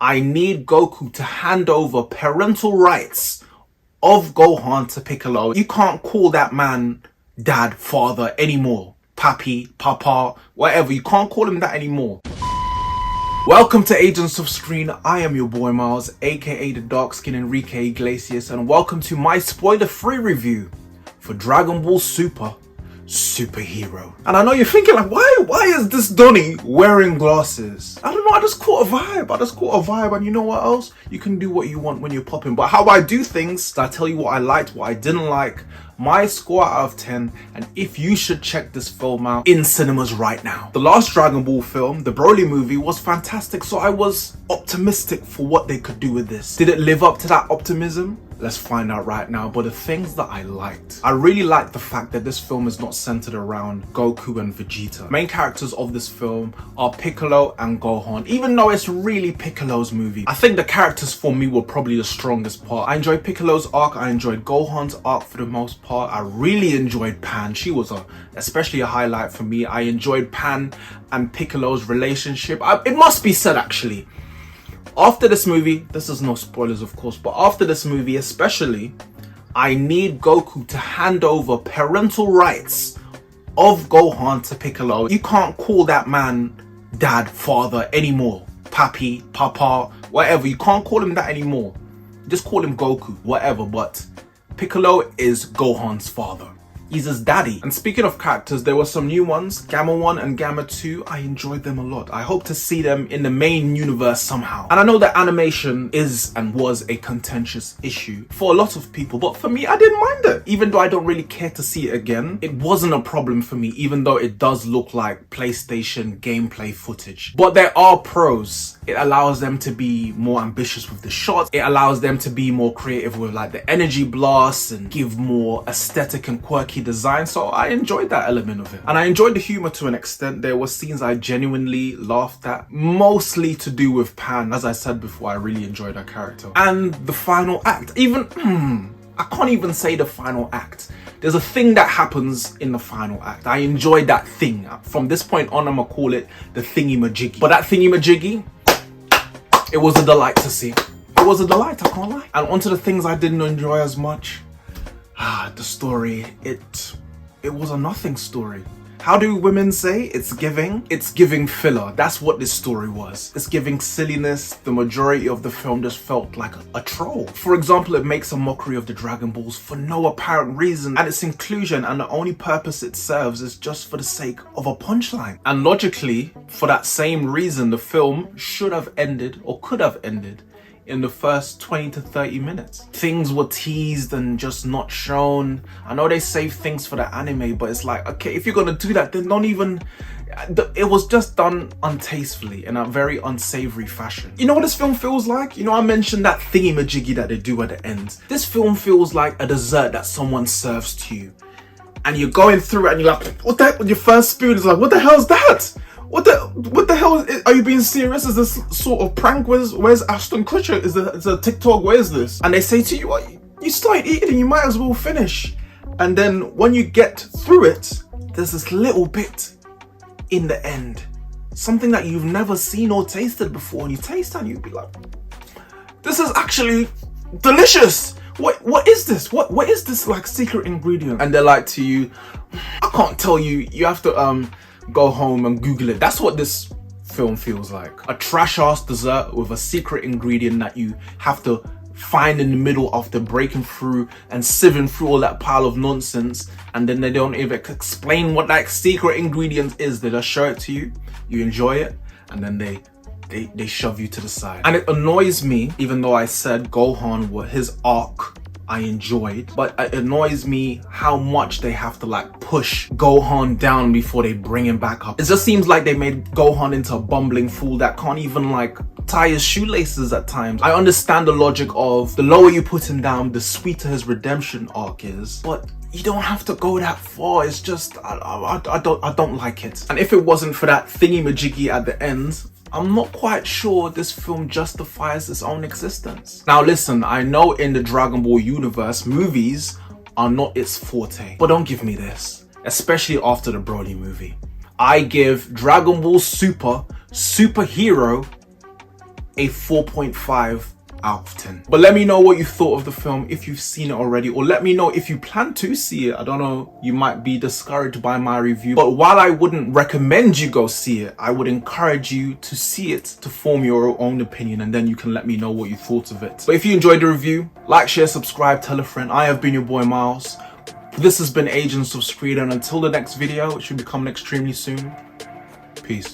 I need Goku to hand over parental rights of Gohan to Piccolo. You can't call that man dad, father anymore. Papi, papa, whatever. You can't call him that anymore. Welcome to Agents of S.C.R.E.E.N. I am your boy Miles, aka the dark skin Enrique Iglesias, and welcome to my spoiler-free review for Dragon Ball Super Superhero. And I know you're thinking like, why is this Donnie wearing glasses? I don't know, I just caught a vibe. And you know what else? You can do what you want when you're popping. But how I do things, I tell you what I liked, what I didn't like, my score out of 10, and if you should check this film out in cinemas right now. The last Dragon Ball film, the Broly movie, was fantastic, so I was optimistic for what they could do with this. Did it live up to that optimism? Let's find out right now. But the things that I liked, I really liked the fact that this film is not centered around Goku and Vegeta. Main characters of this film are Piccolo and Gohan, even though it's really Piccolo's movie. I think the characters for me were probably the strongest part. I enjoyed Piccolo's arc, I enjoyed Gohan's arc for the most part. I really enjoyed Pan. She was especially a highlight for me. I enjoyed Pan and Piccolo's relationship. It must be said actually, after this movie, this is no spoilers of course, but after this movie especially, I need Goku to hand over parental rights of Gohan to Piccolo. You can't call that man dad, father anymore. Papi, papa, whatever. You can't call him that anymore. Just call him Goku, whatever. But Piccolo is Gohan's father. He's his daddy. And speaking of characters, there were some new ones, Gamma 1 and Gamma 2. I enjoyed them a lot. I hope to see them in the main universe somehow. And I know that animation is and was a contentious issue for a lot of people, but for me, I didn't mind it. Even though I don't really care to see it again, it wasn't a problem for me, even though it does look like PlayStation gameplay footage. But there are pros. It allows them to be more ambitious with the shots. It allows them to be more creative with like the energy blasts and give more aesthetic and quirky design. So I enjoyed that element of it. And I enjoyed the humor to an extent. There were scenes I genuinely laughed at, mostly to do with Pan. As I said before, I really enjoyed her character. And the final act, I can't even say the final act. There's a thing that happens in the final act. I enjoyed that thing. From this point on, I'm gonna call it the thingy-majiggy. But that thingy-majiggy, it was a delight to see. It was a delight, I can't lie. And onto the things I didn't enjoy as much. The story, it was a nothing story. How do women say? It's giving filler. That's what this story was. It's giving silliness. The majority of the film just felt like a troll. For example, it makes a mockery of the Dragon Balls for no apparent reason, and its inclusion and the only purpose it serves is just for the sake of a punchline. And logically, for that same reason, the film should have ended or could have ended in the first 20 to 30 minutes. Things were teased and just not shown. I know they save things for the anime, but it's like, okay, if you're gonna do that, then don't even... It was just done untastefully in a very unsavory fashion. You know what this film feels like? You know, I mentioned that thingy-majiggy that they do at the end. This film feels like a dessert that someone serves to you. And you're going through it and you're like, what the heck? Your first spoon is like, what the hell is that? What the hell are you being serious? Is this sort of prank? Where's Ashton Kutcher? Is it a TikTok? Where is this? And they say to you, well, you start eating, you might as well finish. And then when you get through it, there's this little bit in the end, something that you've never seen or tasted before, and you taste it and you'd be like, this is actually delicious. What is this? What is this like secret ingredient? And they're like to you, I can't tell you. You have to go home and Google it. That's what this film feels like. A trash ass dessert with a secret ingredient that you have to find in the middle after breaking through and sieving through all that pile of nonsense, and then they don't even explain what that secret ingredient is. They just show it to you, you enjoy it, and then they shove you to the side. And it annoys me, even though I said Gohan, his arc I enjoyed, but it annoys me how much they have to like push Gohan down before they bring him back up. It just seems like they made Gohan into a bumbling fool that can't even like tie his shoelaces at times. I understand the logic of the lower you put him down, the sweeter his redemption arc is, but you don't have to go that far. It's just, I don't like it. And if it wasn't for that thingy-majiggy at the end, I'm not quite sure this film justifies its own existence. Now listen, I know in the Dragon Ball universe, movies are not its forte, but don't give me this, especially after the Broly movie. I give Dragon Ball Super Superhero a 4.5 out of 10. But let me know what you thought of the film if you've seen it already, or let me know if you plan to see it. I don't know, you might be discouraged by my review, but while I wouldn't recommend you go see it, I would encourage you to see it to form your own opinion, and then you can let me know what you thought of it. But if you enjoyed the review, like, share, subscribe, tell a friend. I have been your boy Miles. This has been Agents of S.C.R.E.E.N, and until the next video, it should be coming extremely soon. Peace.